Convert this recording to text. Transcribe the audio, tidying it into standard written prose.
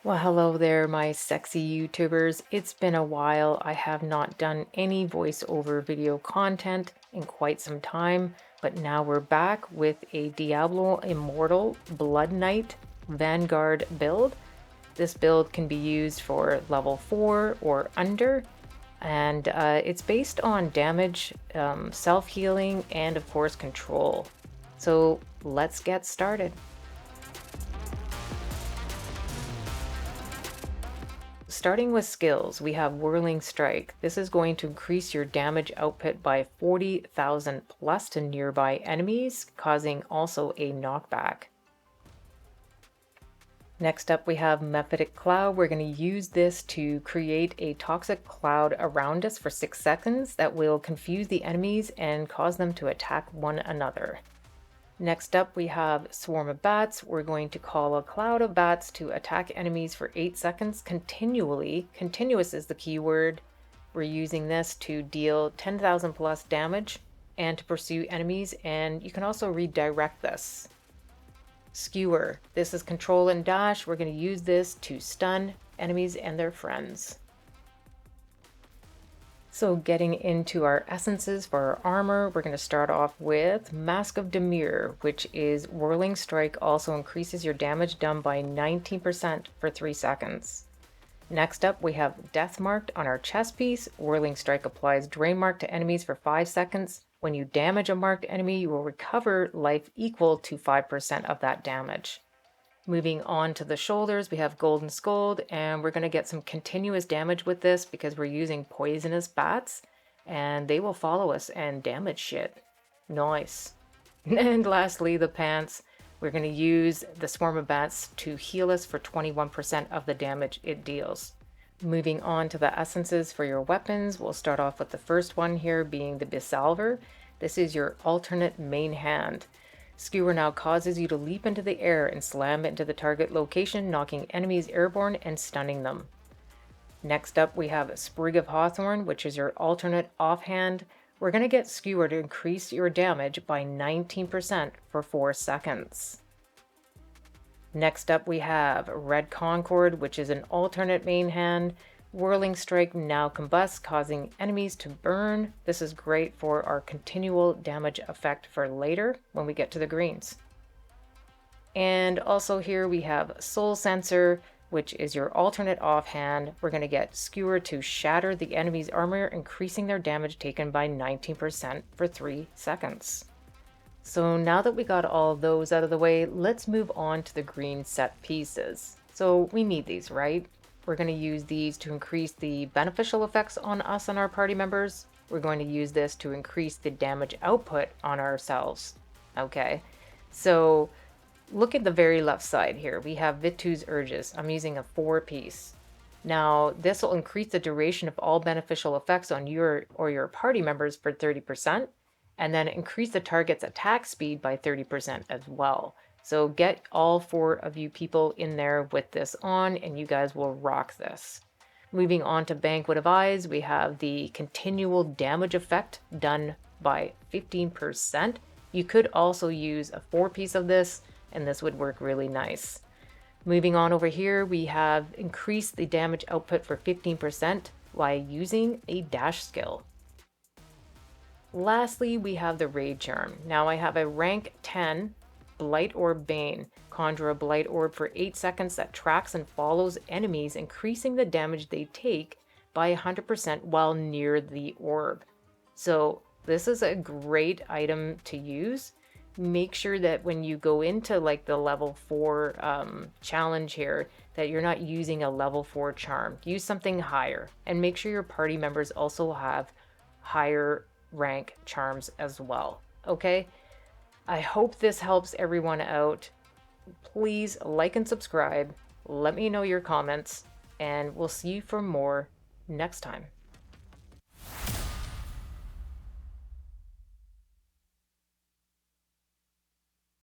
Well, hello there, my sexy YouTubers. It's been a while. I have not done any voiceover video content in quite some time, but now we're back with a Diablo Immortal Blood Knight Vanguard build. This build can be used for level 4 or under, and it's based on damage, self-healing, and of course control. So let's get started. Starting with skills, we have Whirling Strike. This is going to increase your damage output by 40,000 plus to nearby enemies, causing also a knockback. Next up, we have Mephitic Cloud. We're going to use this to create a toxic cloud around us for 6 seconds that will confuse the enemies and cause them to attack one another. Next up, we have Swarm of Bats. We're going to call a cloud of bats to attack enemies for 8 seconds continually. Continuous is the keyword. We're using this to deal 10,000 plus damage and to pursue enemies, and you can also redirect this. Skewer. This is control and dash. We're going to use this to stun enemies and their friends. So getting into our essences for our armor, we're going to start off with Mask of Dimir, which is Whirling Strike, also increases your damage done by 19% for 3 seconds. Next up, we have Death Marked on our chest piece. Whirling Strike applies Drain Mark to enemies for 5 seconds. When you damage a marked enemy, you will recover life equal to 5% of that damage. Moving on to the shoulders, we have Golden Scold, and we're going to get some continuous damage with this because we're using poisonous bats, and they will follow us and damage shit. Nice. And lastly, the pants. We're going to use the Swarm of Bats to heal us for 21% of the damage it deals. Moving on to the essences for your weapons, we'll start off with the first one here being the Bisalver. This is your alternate main hand. Skewer now causes you to leap into the air and slam into the target location, knocking enemies airborne and stunning them. Next up, we have Sprig of Hawthorn, which is your alternate offhand. We're going to get Skewer to increase your damage by 19% for 4 seconds. Next up, we have Red Concord, which is an alternate main hand. Whirling Strike now combusts, causing enemies to burn. This is great for our continual damage effect for later when we get to the greens. And also here we have Soul Sensor, which is your alternate offhand. We're going to get Skewer to shatter the enemy's armor, increasing their damage taken by 19% for 3 seconds. So now that we got all those out of the way, let's move on to the green set pieces. So we need these, right? We're going to use these to increase the beneficial effects on us and our party members. We're going to use this to increase the damage output on ourselves. Okay, so look at the very left side here. We have Vitu's Urges. I'm using a 4-piece. Now, this will increase the duration of all beneficial effects on your or your party members for 30%, and then increase the target's attack speed by 30% as well. So get all 4 of you people in there with this on, and you guys will rock this. Moving on to Banquet of Eyes, we have the continual damage effect done by 15%. You could also use a 4-piece of this, and this would work really nice. Moving on over here, we have increased the damage output for 15% while using a dash skill. Lastly, we have the Raid Charm. Now I have a rank 10 Blight Orb Bane. Conjure a Blight Orb for 8 seconds that tracks and follows enemies, increasing the damage they take by 100% while near the orb. So this is a great item to use. Make sure that when you go into like the level 4 challenge here, that you're not using a level 4 charm. Use something higher, and make sure your party members also have higher rank charms as well. Okay? I hope this helps everyone out. Please like and subscribe. Let me know your comments, and we'll see you for more next time.